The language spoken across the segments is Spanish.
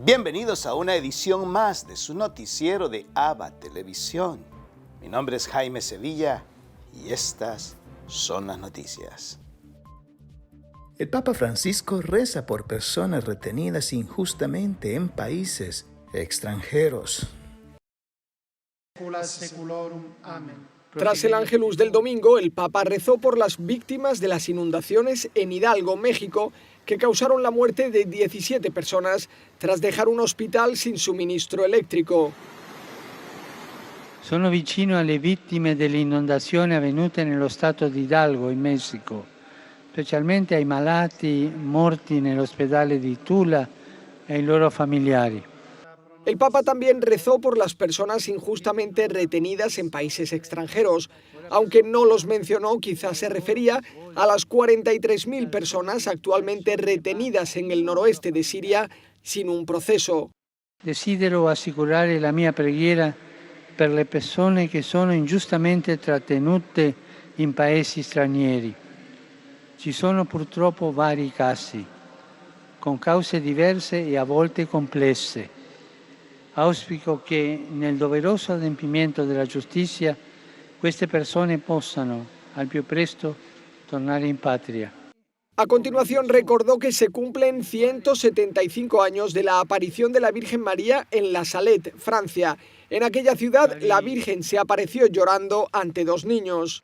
Bienvenidos a una edición más de su noticiero de ABA Televisión. Mi nombre es Jaime Sevilla y estas son las noticias. El Papa Francisco reza por personas retenidas injustamente en países extranjeros. Tras el Ángelus del domingo, el Papa rezó por las víctimas de las inundaciones en Hidalgo, México, que causaron la muerte de 17 personas tras dejar un hospital sin suministro eléctrico. Sono vicino alle vittime delle inondazioni avvenute nello stato di Hidalgo, in Messico, specialmente ai malati morti nell'ospedale di Tula e ai loro familiari. El Papa también rezó por las personas injustamente retenidas en países extranjeros. Aunque no los mencionó, quizás se refería a las 43.000 personas actualmente retenidas en el noroeste de Siria sin un proceso. Desidero assicurare la mia preghiera per le persone che sono ingiustamente trattenute in paesi stranieri. Ci sono purtroppo vari casi, con cause diverse e a volte complesse. Auspico che nel doveroso adempimento della giustizia queste persone possano al più presto tornare in patria. A continuación recordó que se cumplen 175 años de la aparición de la Virgen María en La Salette, Francia. En aquella ciudad, la Virgen se apareció llorando ante dos niños.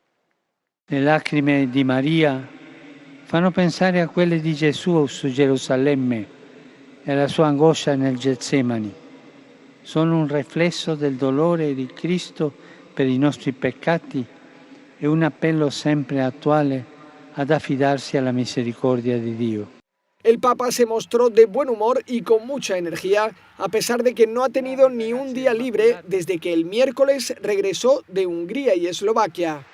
Le lacrime di Maria fanno pensare a quelle di Gesù su Gerusalemme e alla sua angoscia nel Getsemani. Sono un riflesso del dolore di Cristo per i nostri peccati e un appello sempre attuale ad affidarsi alla misericordia di Dio. El Papa se mostró de buen humor y con mucha energía, a pesar de que no ha tenido ni un día libre desde que el miércoles regresó de Hungría y Eslovaquia.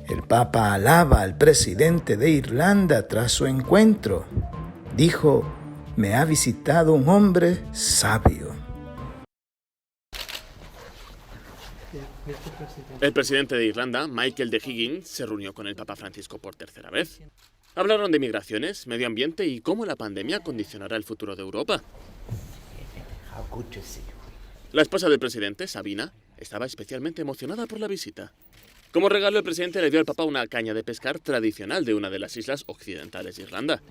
El Papa alaba al presidente de Irlanda tras su encuentro. Dijo: "Me ha visitado un hombre sabio". El presidente de Irlanda, Michael de Higgins, se reunió con el Papa Francisco por tercera vez. Hablaron de migraciones, medio ambiente y cómo la pandemia condicionará el futuro de Europa. La esposa del presidente, Sabina, estaba especialmente emocionada por la visita. Como regalo, el presidente le dio al Papa una caña de pescar tradicional de una de las islas occidentales de Irlanda.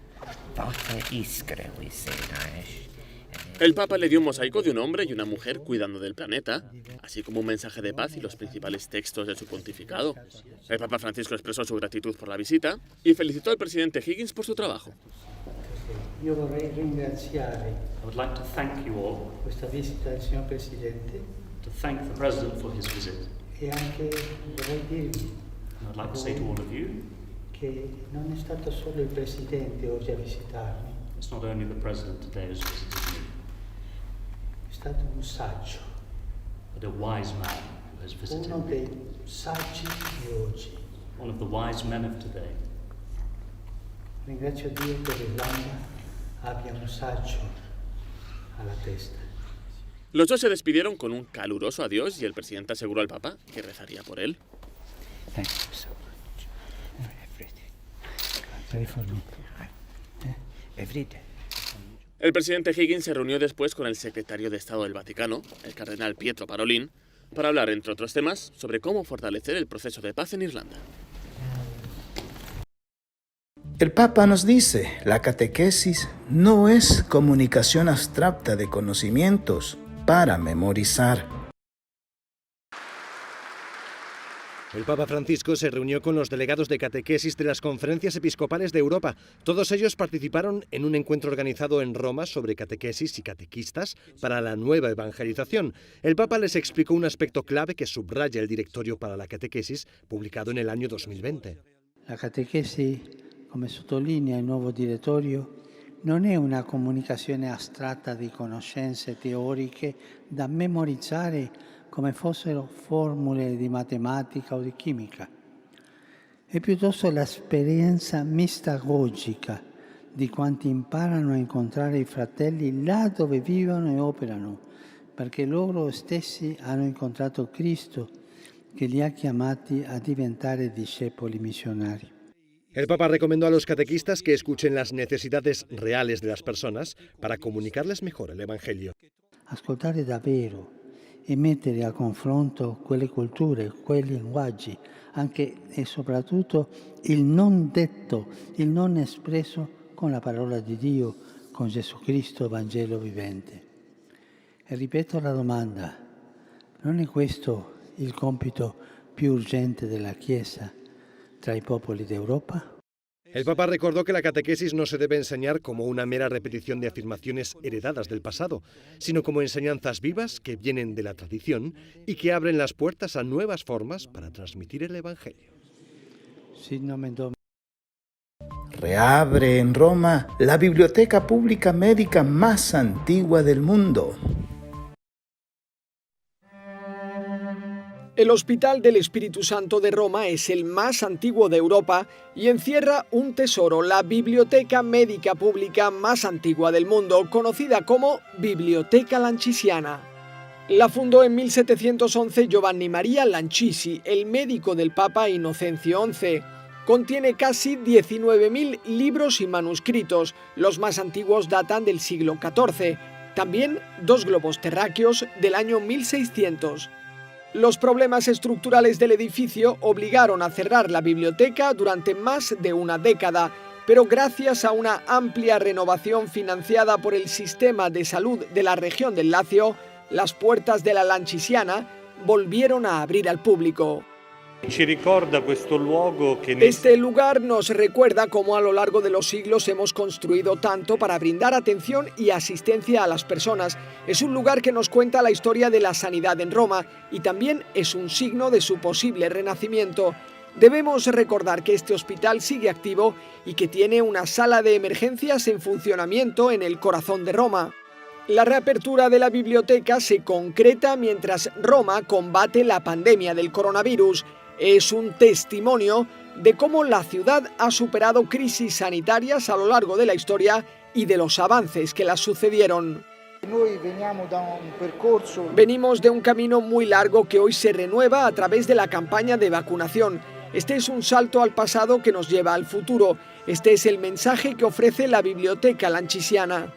El Papa le dio un mosaico de un hombre y una mujer cuidando del planeta, así como un mensaje de paz y los principales textos de su pontificado. El Papa Francisco expresó su gratitud por la visita y felicitó al presidente Higgins por su trabajo. I would like to thank you all, questa visita del signor Presidente, to thank the President for his visit. e anche vorrei dirvi And I'd like to say to all of you, che non è stato solo il Presidente oggi a visitarmi, it's not only the President today who's visited me, è stato un saggio, but a wise man who has visited uno me, dei saggi di oggi. one of the wise men of today. Ringrazio Dio che l'Irlanda abbia un saggio alla testa. Los dos se despidieron con un caluroso adiós y el presidente aseguró al Papa que rezaría por él. Thank you so much. Everything. Pray for me. Every day. El presidente Higgins se reunió después con el secretario de Estado del Vaticano, el cardenal Pietro Parolin, para hablar, entre otros temas, sobre cómo fortalecer el proceso de paz en Irlanda. El Papa nos dice: la catequesis no es comunicación abstracta de conocimientos para memorizar. El Papa Francisco se reunió con los delegados de catequesis de las conferencias episcopales de Europa. Todos ellos participaron en un encuentro organizado en Roma sobre catequesis y catequistas para la nueva evangelización. El Papa les explicó un aspecto clave que subraya el Directorio para la Catequesis, publicado en el año 2020. La catequesi, come sottolinea il nuovo direttorio, non è una comunicazione astratta di conoscenze teoriche da memorizzare come fossero formule di matematica o di chimica. È piuttosto l'esperienza mistagogica di quanti imparano a incontrare i fratelli là dove vivono e operano, perché loro stessi hanno incontrato Cristo che li ha chiamati a diventare discepoli missionari. El Papa recomendó a los catequistas que escuchen las necesidades reales de las personas para comunicarles mejor el Evangelio. Ascoltare davvero e mettere a confronto quelle culture, quei linguaggi, anche e soprattutto il non detto, il non espresso con la parola di Dio, con Gesù Cristo, Vangelo vivente. E ripeto la domanda, non è questo il compito più urgente della Chiesa tra i popoli d'Europa? El Papa recordó que la catequesis no se debe enseñar como una mera repetición de afirmaciones heredadas del pasado, sino como enseñanzas vivas que vienen de la tradición y que abren las puertas a nuevas formas para transmitir el Evangelio. Reabre en Roma la biblioteca pública médica más antigua del mundo. El Hospital del Espíritu Santo de Roma es el más antiguo de Europa y encierra un tesoro, la biblioteca médica pública más antigua del mundo, conocida como Biblioteca Lancisiana. La fundó en 1711 Giovanni Maria Lancisi, el médico del Papa Inocencio XI. Contiene casi 19.000 libros y manuscritos, los más antiguos datan del siglo XIV. También 2 globos terráqueos del año 1600. Los problemas estructurales del edificio obligaron a cerrar la biblioteca durante más de una década, pero gracias a una amplia renovación financiada por el sistema de salud de la región del Lacio, las puertas de la Lancisiana volvieron a abrir al público. Este lugar nos recuerda cómo a lo largo de los siglos hemos construido tanto para brindar atención y asistencia a las personas. Es un lugar que nos cuenta la historia de la sanidad en Roma y también es un signo de su posible renacimiento. Debemos recordar que este hospital sigue activo y que tiene una sala de emergencias en funcionamiento en el corazón de Roma. La reapertura de la biblioteca se concreta mientras Roma combate la pandemia del coronavirus. Es un testimonio de cómo la ciudad ha superado crisis sanitarias a lo largo de la historia y de los avances que las sucedieron. Venimos de un camino muy largo que hoy se renueva a través de la campaña de vacunación. Este es un salto al pasado que nos lleva al futuro. Este es el mensaje que ofrece la Biblioteca Lancisiana.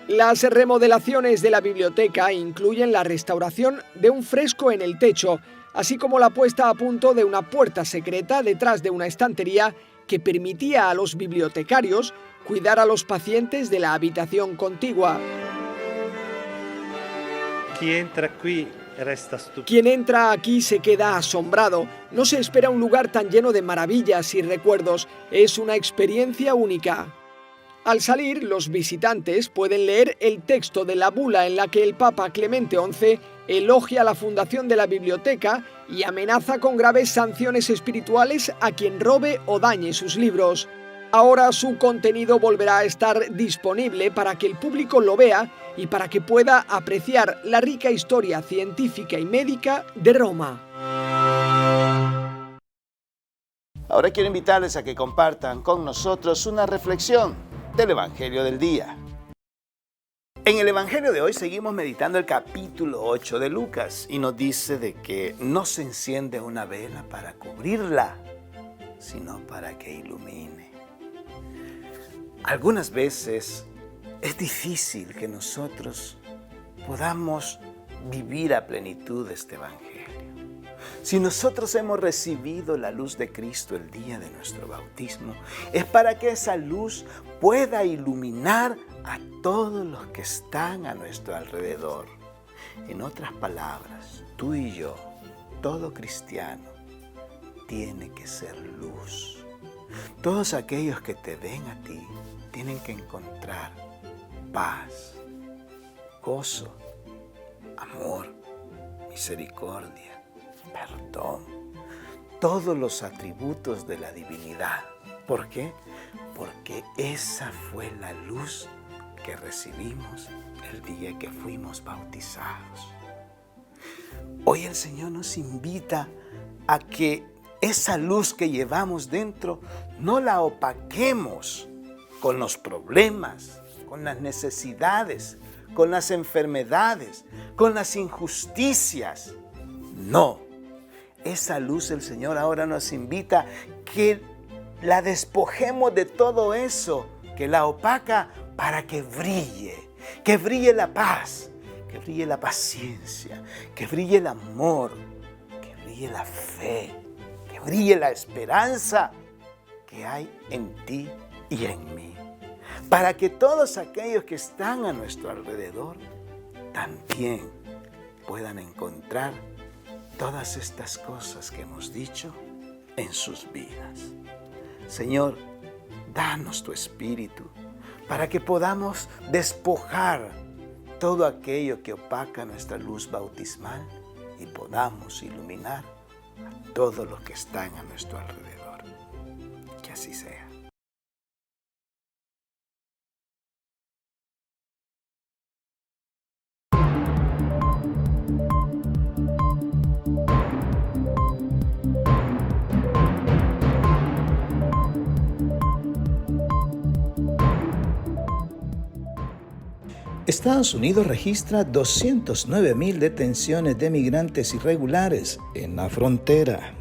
Las remodelaciones de la biblioteca incluyen la restauración de un fresco en el techo, así como la puesta a punto de una puerta secreta detrás de una estantería que permitía a los bibliotecarios cuidar a los pacientes de la habitación contigua. Quien entra aquí se queda asombrado. No se espera un lugar tan lleno de maravillas y recuerdos. Es una experiencia única. Al salir, los visitantes pueden leer el texto de la bula en la que el Papa Clemente XI elogia la fundación de la biblioteca y amenaza con graves sanciones espirituales a quien robe o dañe sus libros. Ahora su contenido volverá a estar disponible para que el público lo vea y para que pueda apreciar la rica historia científica y médica de Roma. Ahora quiero invitarles a que compartan con nosotros una reflexión del Evangelio del día. En el Evangelio de hoy seguimos meditando el capítulo 8 de Lucas y nos dice de que no se enciende una vela para cubrirla, sino para que ilumine. Algunas veces es difícil que nosotros podamos vivir a plenitud este Evangelio. Si nosotros hemos recibido la luz de Cristo el día de nuestro bautismo, es para que esa luz pueda iluminar a todos los que están a nuestro alrededor. En otras palabras, tú y yo, todo cristiano, tiene que ser luz. Todos aquellos que te ven a ti tienen que encontrar paz, gozo, amor, misericordia, perdón, todos los atributos de la divinidad. ¿Por qué? Porque esa fue la luz que recibimos el día que fuimos bautizados. Hoy el Señor nos invita a que esa luz que llevamos dentro no la opaquemos con los problemas, con las necesidades, con las enfermedades, con las injusticias. No, esa luz el Señor ahora nos invita que la despojemos de todo eso que la opaca para que brille la paz, que brille la paciencia, que brille el amor, que brille la fe, que brille la esperanza que hay en ti y en mí. Para que todos aquellos que están a nuestro alrededor también puedan encontrar todas estas cosas que hemos dicho en sus vidas. Señor, danos tu espíritu para que podamos despojar todo aquello que opaca nuestra luz bautismal y podamos iluminar a todos los que están a nuestro alrededor. Que así sea. Estados Unidos registra 209,000 detenciones de migrantes irregulares en la frontera.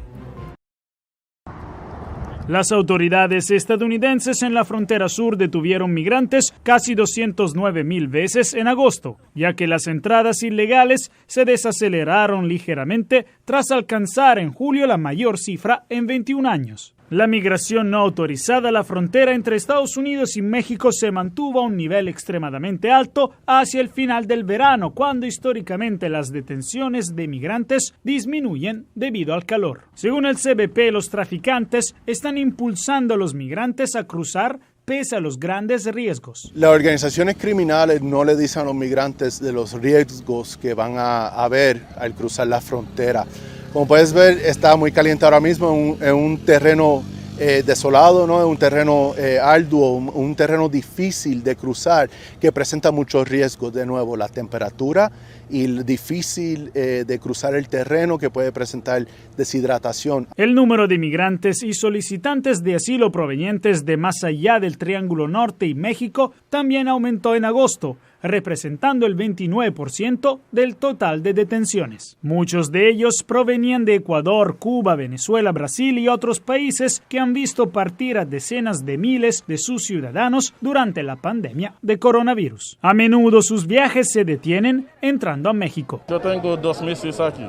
Las autoridades estadounidenses en la frontera sur detuvieron migrantes casi 209,000 veces en agosto, ya que las entradas ilegales se desaceleraron ligeramente tras alcanzar en julio la mayor cifra en 21 años. La migración no autorizada a la frontera entre Estados Unidos y México se mantuvo a un nivel extremadamente alto hacia el final del verano, cuando históricamente las detenciones de migrantes disminuyen debido al calor. Según el CBP, los traficantes están impulsando a los migrantes a cruzar pese a los grandes riesgos. Las organizaciones criminales no le dicen a los migrantes de los riesgos que van a haber al cruzar la frontera. Como puedes ver, está muy caliente ahora mismo en un terreno desolado, ¿no? Un terreno arduo, un terreno difícil de cruzar que presenta muchos riesgos. De nuevo, la temperatura y el difícil de cruzar el terreno que puede presentar deshidratación. El número de migrantes y solicitantes de asilo provenientes de más allá del Triángulo Norte y México también aumentó en agosto, representando el 29% del total de detenciones. Muchos de ellos provenían de Ecuador, Cuba, Venezuela, Brasil y otros países que han visto partir a decenas de miles de sus ciudadanos durante la pandemia de coronavirus. A menudo sus viajes se detienen entrando a México. Yo tengo 2 meses aquí,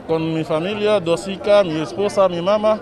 con mi familia, 2 hijas, mi esposa, mi mamá.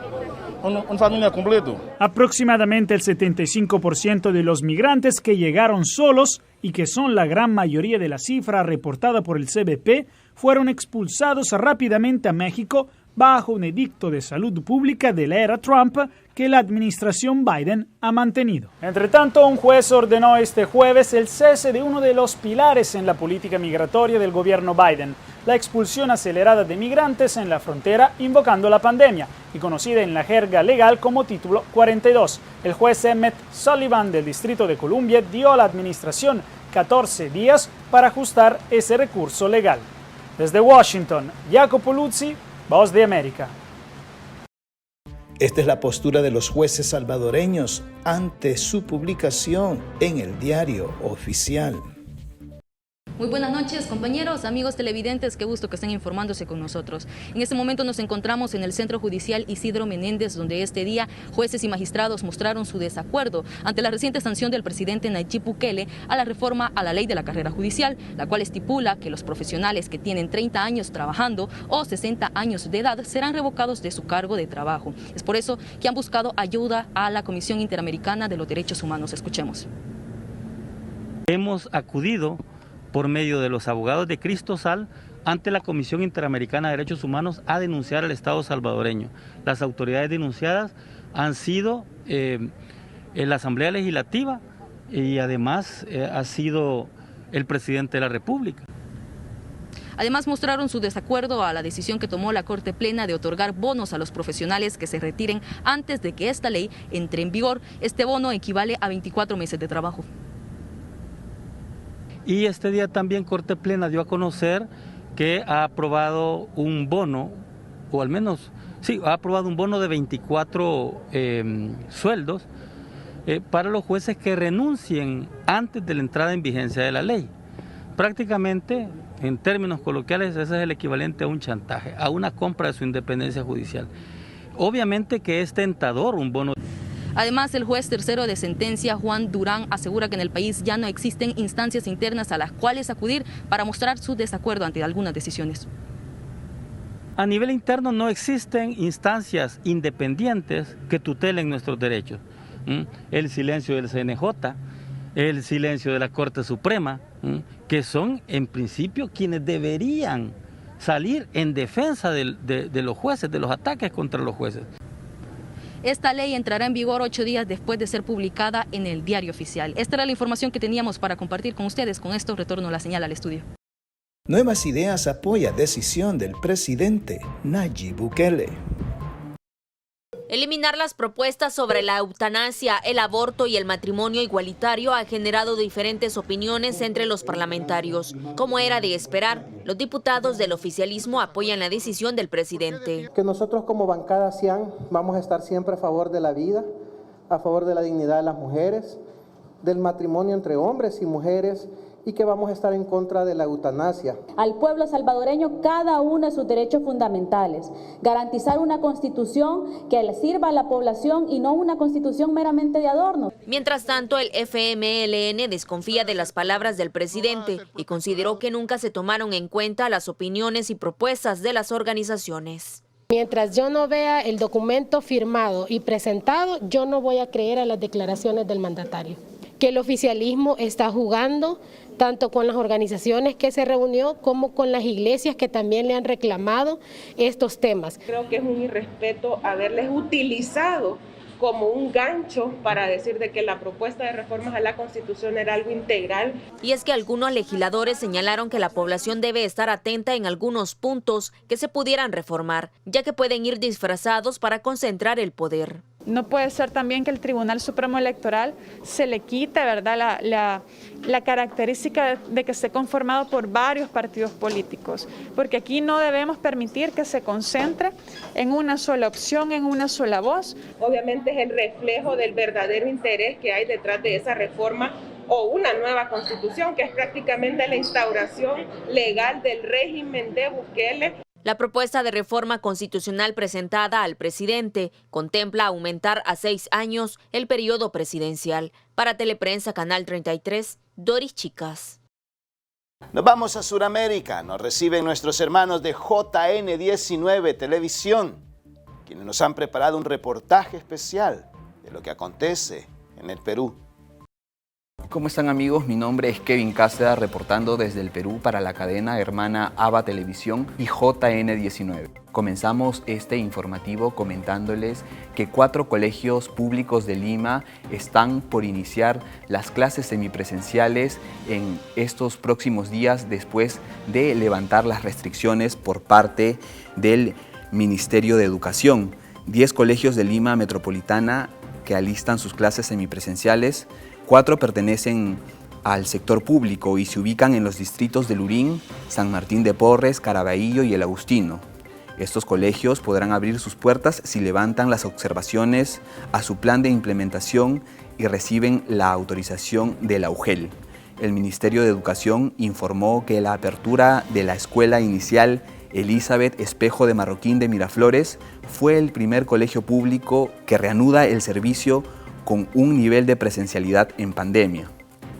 Una familia completa. Aproximadamente el 75% de los migrantes que llegaron solos y que son la gran mayoría de la cifra reportada por el CBP fueron expulsados rápidamente a México bajo un edicto de salud pública de la era Trump que la administración Biden ha mantenido. Entre tanto, un juez ordenó este jueves el cese de uno de los pilares en la política migratoria del gobierno Biden, la expulsión acelerada de migrantes en la frontera invocando la pandemia y conocida en la jerga legal como Título 42. El juez Emmett Sullivan del Distrito de Columbia dio a la administración 14 días para ajustar ese recurso legal. Desde Washington, Jacopo Luzzi, Voz de América. Esta es la postura de los jueces salvadoreños ante su publicación en el Diario Oficial. Muy buenas noches, compañeros, amigos televidentes, qué gusto que estén informándose con nosotros. En este momento nos encontramos en el Centro Judicial Isidro Menéndez, donde este día jueces y magistrados mostraron su desacuerdo ante la reciente sanción del presidente Nayib Bukele a la reforma a la ley de la carrera judicial, la cual estipula que los profesionales que tienen 30 años trabajando o 60 años de edad serán revocados de su cargo de trabajo. Es por eso que han buscado ayuda a la Comisión Interamericana de los Derechos Humanos. Escuchemos. Hemos acudido por medio de los abogados de Cristosal ante la Comisión Interamericana de Derechos Humanos a denunciar al Estado salvadoreño. Las autoridades denunciadas han sido la Asamblea Legislativa y además ha sido el presidente de la República. Además mostraron su desacuerdo a la decisión que tomó la Corte Plena de otorgar bonos a los profesionales que se retiren antes de que esta ley entre en vigor. Este bono equivale a 24 meses de trabajo. Y este día también Corte Plena dio a conocer que ha aprobado un bono, o al menos, sí, ha aprobado un bono de 24 sueldos para los jueces que renuncien antes de la entrada en vigencia de la ley. Prácticamente, en términos coloquiales, ese es el equivalente a un chantaje, a una compra de su independencia judicial. Obviamente que es tentador un bono. Además, el juez tercero de sentencia, Juan Durán, asegura que en el país ya no existen instancias internas a las cuales acudir para mostrar su desacuerdo ante algunas decisiones. A nivel interno no existen instancias independientes que tutelen nuestros derechos. El silencio del CNJ, el silencio de la Corte Suprema, que son en principio quienes deberían salir en defensa de los jueces, de los ataques contra los jueces. Esta ley entrará en vigor 8 días después de ser publicada en el Diario Oficial. Esta era la información que teníamos para compartir con ustedes. Con esto retorno la señal al estudio. Nuevas Ideas apoya decisión del presidente Nayib Bukele. Eliminar las propuestas sobre la eutanasia, el aborto y el matrimonio igualitario ha generado diferentes opiniones entre los parlamentarios. Como era de esperar, los diputados del oficialismo apoyan la decisión del presidente. Que nosotros como bancada CIAN vamos a estar siempre a favor de la vida, a favor de la dignidad de las mujeres, del matrimonio entre hombres y mujeres, y que vamos a estar en contra de la eutanasia. Al pueblo salvadoreño cada uno de sus derechos fundamentales, garantizar una constitución que le sirva a la población y no una constitución meramente de adorno. Mientras tanto, el FMLN desconfía de las palabras del presidente y consideró que nunca se tomaron en cuenta las opiniones y propuestas de las organizaciones. Mientras yo no vea el documento firmado y presentado, yo no voy a creer a las declaraciones del mandatario. Que el oficialismo está jugando tanto con las organizaciones que se reunió como con las iglesias que también le han reclamado estos temas. Creo que es un irrespeto haberles utilizado como un gancho para decir de que la propuesta de reformas a la Constitución era algo integral. Y es que algunos legisladores señalaron que la población debe estar atenta en algunos puntos que se pudieran reformar, ya que pueden ir disfrazados para concentrar el poder. No puede ser también que el Tribunal Supremo Electoral se le quite, ¿verdad?, la característica de que esté conformado por varios partidos políticos, porque aquí no debemos permitir que se concentre en una sola opción, en una sola voz. Obviamente es el reflejo del verdadero interés que hay detrás de esa reforma o una nueva constitución, que es prácticamente la instauración legal del régimen de Bukele. La propuesta de reforma constitucional presentada al presidente contempla aumentar a 6 años el periodo presidencial. Para Teleprensa, Canal 33, Doris Chicas. Nos vamos a Sudamérica. Nos reciben nuestros hermanos de JN19 Televisión, quienes nos han preparado un reportaje especial de lo que acontece en el Perú. ¿Cómo están, amigos? Mi nombre es Kevin Cáceres, reportando desde el Perú para la cadena hermana ABA Televisión y JN19. Comenzamos este informativo comentándoles que 4 colegios públicos de Lima están por iniciar las clases semipresenciales en estos próximos días después de levantar las restricciones por parte del Ministerio de Educación. 10 colegios de Lima Metropolitana que alistan sus clases semipresenciales. 4 pertenecen al sector público y se ubican en los distritos de Lurín, San Martín de Porres, Caraballo y El Agustino. Estos colegios podrán abrir sus puertas si levantan las observaciones a su plan de implementación y reciben la autorización de la UGEL. El Ministerio de Educación informó que la apertura de la Escuela Inicial Elizabeth Espejo de Marroquín de Miraflores fue el primer colegio público que reanuda el servicio con un nivel de presencialidad en pandemia.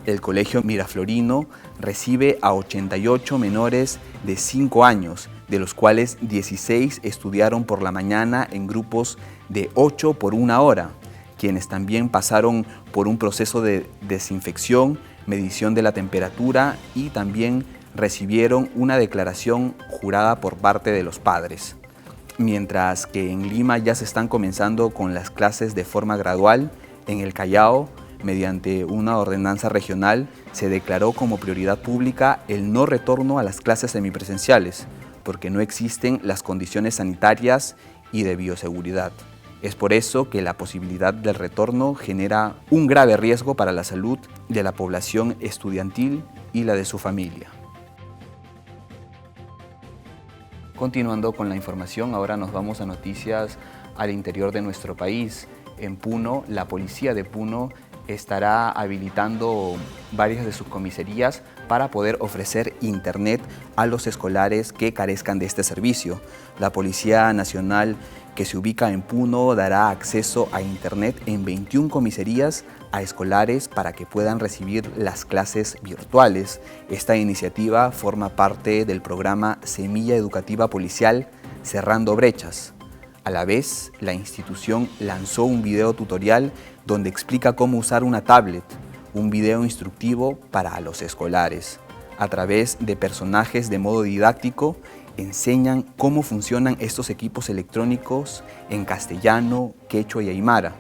El colegio miraflorino recibe a 88 menores de 5 años, de los cuales 16 estudiaron por la mañana en grupos de 8 por 1 hora, quienes también pasaron por un proceso de desinfección, medición de la temperatura y también recibieron una declaración jurada por parte de los padres. Mientras que en Lima ya se están comenzando con las clases de forma gradual, en el Callao, mediante una ordenanza regional, se declaró como prioridad pública el no retorno a las clases semipresenciales, porque no existen las condiciones sanitarias y de bioseguridad. Es por eso que la posibilidad del retorno genera un grave riesgo para la salud de la población estudiantil y la de su familia. Continuando con la información, ahora nos vamos a noticias al interior de nuestro país. En Puno, la policía de Puno estará habilitando varias de sus comisarías para poder ofrecer internet a los escolares que carezcan de este servicio. La Policía Nacional, que se ubica en Puno, dará acceso a internet en 21 comisarías a escolares para que puedan recibir las clases virtuales. Esta iniciativa forma parte del programa Semilla Educativa Policial Cerrando Brechas. A la vez, la institución lanzó un video tutorial donde explica cómo usar una tablet, un video instructivo para los escolares. A través de personajes de modo didáctico, enseñan cómo funcionan estos equipos electrónicos en castellano, quechua y aymara.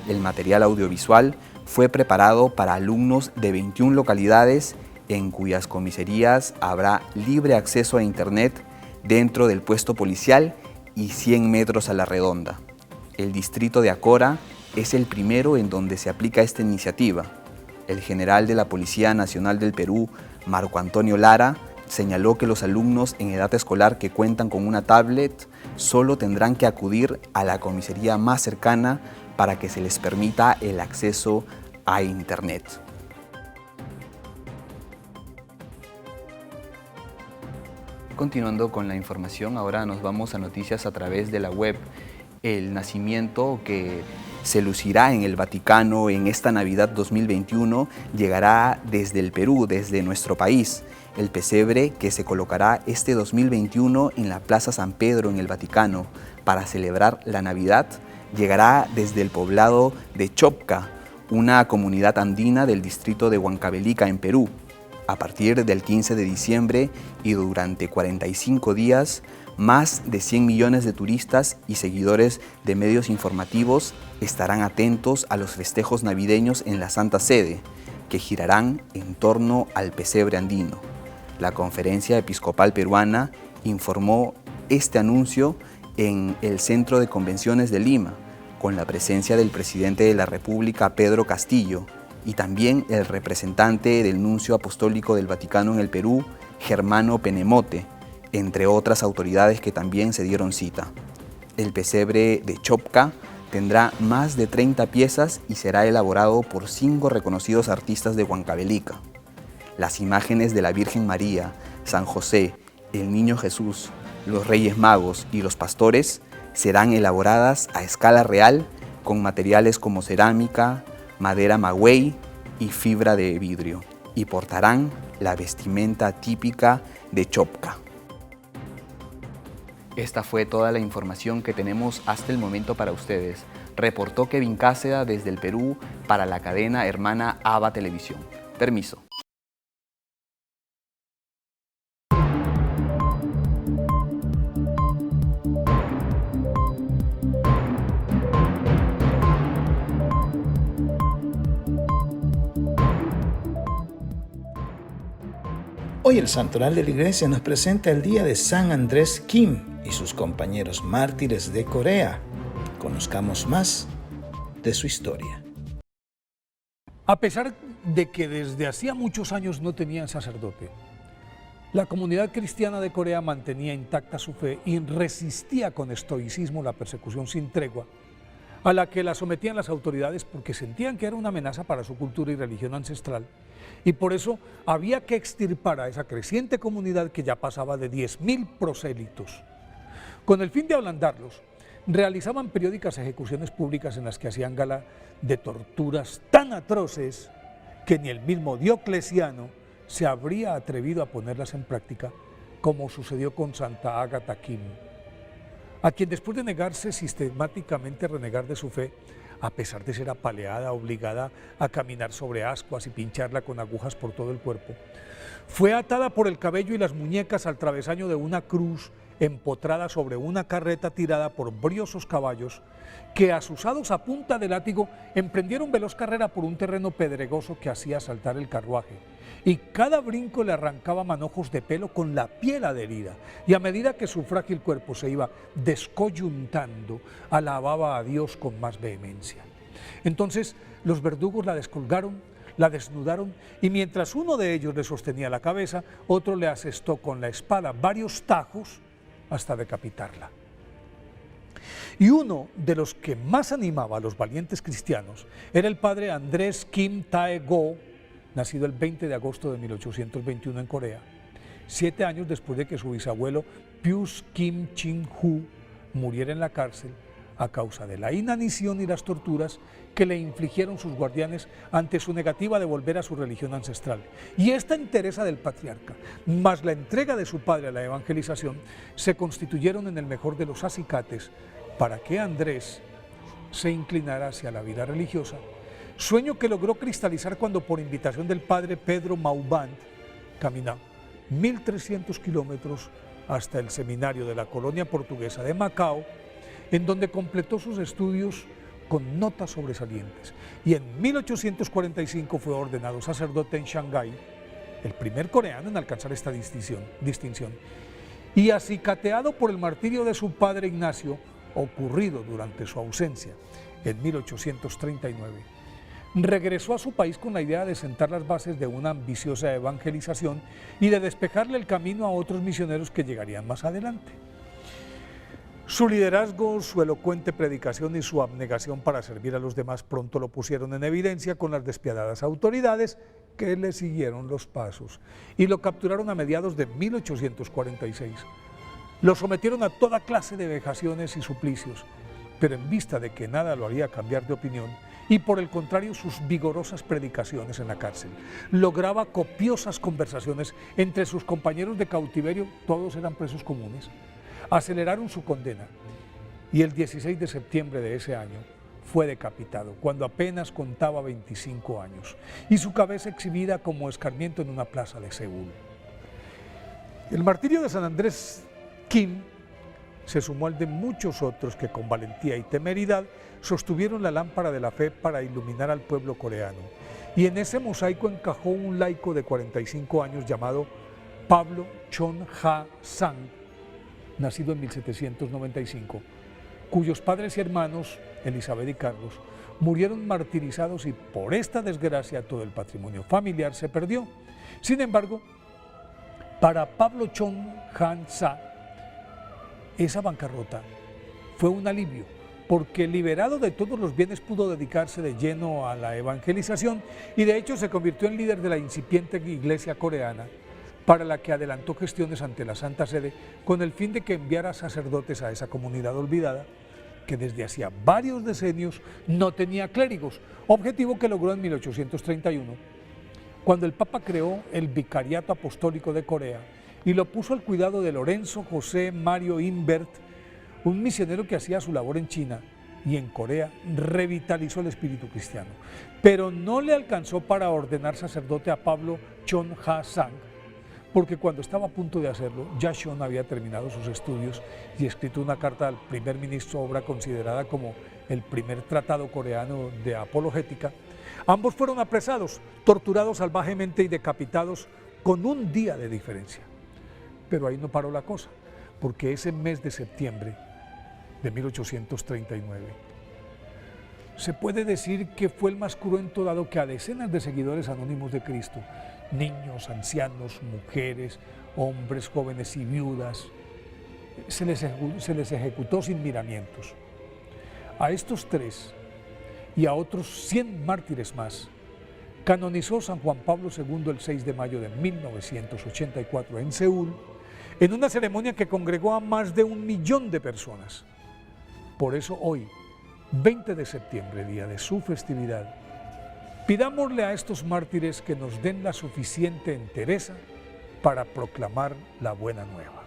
El material audiovisual fue preparado para alumnos de 21 localidades en cuyas comisarías habrá libre acceso a internet dentro del puesto policial y 100 metros a la redonda. El distrito de Acora es el primero en donde se aplica esta iniciativa. El general de la Policía Nacional del Perú, Marco Antonio Lara, señaló que los alumnos en edad escolar que cuentan con una tablet solo tendrán que acudir a la comisaría más cercana para que se les permita el acceso a internet. Continuando con la información, ahora nos vamos a noticias a través de la web. El nacimiento que se lucirá en el Vaticano en esta Navidad 2021 llegará desde el Perú, desde nuestro país. El pesebre que se colocará este 2021 en la Plaza San Pedro en el Vaticano para celebrar la Navidad llegará desde el poblado de Chopca, una comunidad andina del distrito de Huancavelica en Perú. A partir del 15 de diciembre y durante 45 días, más de 100 millones de turistas y seguidores de medios informativos estarán atentos a los festejos navideños en la Santa Sede, que girarán en torno al pesebre andino. La Conferencia Episcopal Peruana informó este anuncio en el Centro de Convenciones de Lima, con la presencia del presidente de la República, Pedro Castillo, y también el representante del Nuncio Apostólico del Vaticano en el Perú, Germano Penemote, entre otras autoridades que también se dieron cita. El pesebre de Chopca tendrá más de 30 piezas y será elaborado por 5 reconocidos artistas de Huancavelica. Las imágenes de la Virgen María, San José, el Niño Jesús, los Reyes Magos y los pastores serán elaboradas a escala real con materiales como cerámica, madera maguey y fibra de vidrio, y portarán la vestimenta típica de Chopca. Esta fue toda la información que tenemos hasta el momento para ustedes. Reportó Kevin Cáceda desde el Perú para la cadena hermana ABA Televisión. Permiso. Hoy el santoral de la iglesia nos presenta el día de San Andrés Kim y sus compañeros mártires de Corea. Conozcamos más de su historia. A pesar de que desde hacía muchos años no tenían sacerdote, la comunidad cristiana de Corea mantenía intacta su fe y resistía con estoicismo la persecución sin tregua a la que la sometían las autoridades porque sentían que era una amenaza para su cultura y religión ancestral, y por eso había que extirpar a esa creciente comunidad que ya pasaba de 10.000 prosélitos. Con el fin de ablandarlos, realizaban periódicas ejecuciones públicas en las que hacían gala de torturas tan atroces que ni el mismo Diocleciano se habría atrevido a ponerlas en práctica, como sucedió con Santa Ágata Kim, a quien después de negarse sistemáticamente renegar de su fe, a pesar de ser apaleada, obligada a caminar sobre ascuas y pincharla con agujas por todo el cuerpo, fue atada por el cabello y las muñecas al travesaño de una cruz empotrada sobre una carreta tirada por briosos caballos que, asusados a punta de látigo, emprendieron veloz carrera por un terreno pedregoso que hacía saltar el carruaje, y cada brinco le arrancaba manojos de pelo con la piel adherida, y a medida que su frágil cuerpo se iba descoyuntando, alababa a Dios con más vehemencia. Entonces los verdugos la descolgaron, la desnudaron, y mientras uno de ellos le sostenía la cabeza, otro le asestó con la espada varios tajos hasta decapitarla. Y uno de los que más animaba a los valientes cristianos era el padre Andrés Kim Tae-go, nacido el 20 de agosto de 1821 en Corea, 7 años después de que su bisabuelo Pius Kim Chin-hu muriera en la cárcel a causa de la inanición y las torturas que le infligieron sus guardianes ante su negativa de volver a su religión ancestral. Y esta entereza del patriarca, más la entrega de su padre a la evangelización, se constituyeron en el mejor de los acicates para que Andrés se inclinara hacia la vida religiosa, sueño que logró cristalizar cuando, por invitación del padre Pedro Maubant, caminó 1.300 kilómetros hasta el seminario de la colonia portuguesa de Macao, en donde completó sus estudios con notas sobresalientes, y en 1845 fue ordenado sacerdote en Shanghái, el primer coreano en alcanzar esta distinción, y acicateado por el martirio de su padre Ignacio, ocurrido durante su ausencia en 1839, regresó a su país con la idea de sentar las bases de una ambiciosa evangelización y de despejarle el camino a otros misioneros que llegarían más adelante. Su liderazgo, su elocuente predicación y su abnegación para servir a los demás pronto lo pusieron en evidencia con las despiadadas autoridades que le siguieron los pasos y lo capturaron a mediados de 1846. Lo sometieron a toda clase de vejaciones y suplicios, pero en vista de que nada lo haría cambiar de opinión, y por el contrario sus vigorosas predicaciones en la cárcel, lograba copiosas conversaciones entre sus compañeros de cautiverio, todos eran presos comunes, aceleraron su condena, y el 16 de septiembre de ese año fue decapitado, cuando apenas contaba 25 años, y su cabeza exhibida como escarmiento en una plaza de Seúl. El martirio de San Andrés Kim se sumó al de muchos otros que con valentía y temeridad sostuvieron la lámpara de la fe para iluminar al pueblo coreano, y en ese mosaico encajó un laico de 45 años llamado Pablo Chon-ha-sang, nacido en 1795, cuyos padres y hermanos, Elizabeth y Carlos, murieron martirizados y por esta desgracia todo el patrimonio familiar se perdió. Sin embargo, para Pablo Chon-ha-sang, esa bancarrota fue un alivio, porque liberado de todos los bienes pudo dedicarse de lleno a la evangelización y de hecho se convirtió en líder de la incipiente iglesia coreana, para la que adelantó gestiones ante la Santa Sede con el fin de que enviara sacerdotes a esa comunidad olvidada que desde hacía varios decenios no tenía clérigos, objetivo que logró en 1831, cuando el Papa creó el Vicariato Apostólico de Corea y lo puso al cuidado de Lorenzo José Mario Imbert, un misionero que hacía su labor en China y en Corea revitalizó el espíritu cristiano, pero no le alcanzó para ordenar sacerdote a Pablo Chon-ha-sang, porque cuando estaba a punto de hacerlo, ya Chon había terminado sus estudios y escrito una carta al primer ministro, obra considerada como el primer tratado coreano de apologética. Ambos fueron apresados, torturados salvajemente y decapitados con un día de diferencia. Pero ahí no paró la cosa, porque ese mes de septiembre de 1839 se puede decir que fue el más cruento, dado que a decenas de seguidores anónimos de Cristo, niños, ancianos, mujeres, hombres, jóvenes y viudas, se les ejecutó sin miramientos. A estos tres y a otros 100 mártires más canonizó San Juan Pablo II el 6 de mayo de 1984 en Seúl, en una ceremonia que congregó a más de 1 millón de personas. Por eso hoy, 20 de septiembre, día de su festividad, pidámosle a estos mártires que nos den la suficiente entereza para proclamar la buena nueva.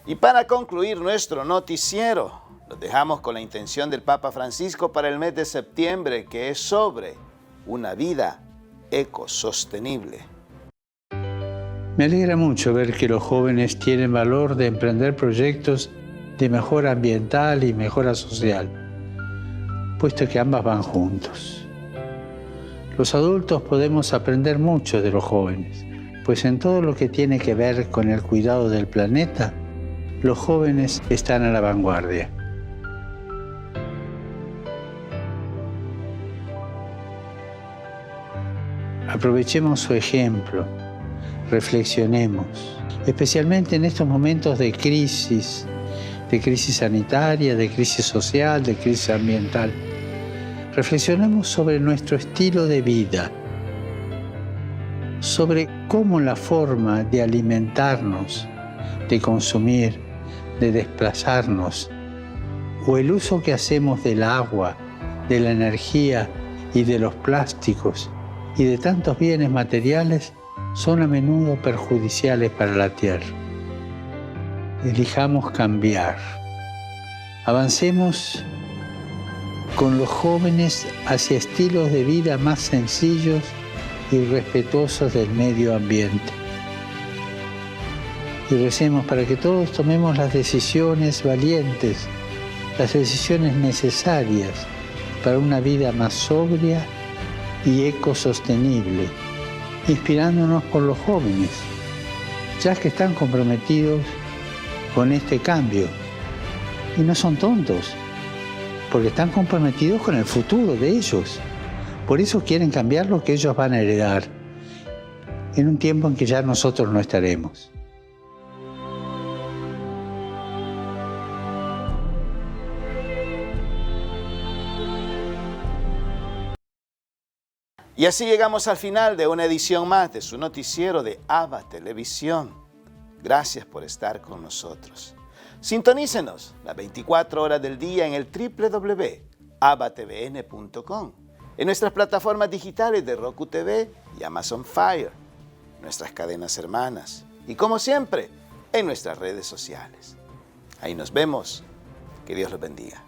Y para concluir nuestro noticiero, los dejamos con la intención del Papa Francisco para el mes de septiembre, que es sobre una vida ecosostenible. Me alegra mucho ver que los jóvenes tienen valor de emprender proyectos de mejora ambiental y mejora social, puesto que ambas van juntos. Los adultos podemos aprender mucho de los jóvenes, pues en todo lo que tiene que ver con el cuidado del planeta, los jóvenes están a la vanguardia. Aprovechemos su ejemplo, reflexionemos, especialmente en estos momentos de crisis sanitaria, de crisis social, de crisis ambiental. Reflexionemos sobre nuestro estilo de vida, sobre cómo la forma de alimentarnos, de consumir, de desplazarnos, o el uso que hacemos del agua, de la energía y de los plásticos y de tantos bienes materiales son a menudo perjudiciales para la tierra. Elijamos cambiar. Avancemos con los jóvenes hacia estilos de vida más sencillos y respetuosos del medio ambiente. Y recemos para que todos tomemos las decisiones valientes, las decisiones necesarias para una vida más sobria y ecosostenible, inspirándonos por los jóvenes, ya que están comprometidos con este cambio. Y no son tontos, porque están comprometidos con el futuro de ellos. Por eso quieren cambiar lo que ellos van a heredar, en un tiempo en que ya nosotros no estaremos. Y así llegamos al final de una edición más de su noticiero de ABA Televisión. Gracias por estar con nosotros. Sintonícenos las 24 horas del día en el www.abatvn.com, en nuestras plataformas digitales de Roku TV y Amazon Fire, nuestras cadenas hermanas y, como siempre, en nuestras redes sociales. Ahí nos vemos. Que Dios los bendiga.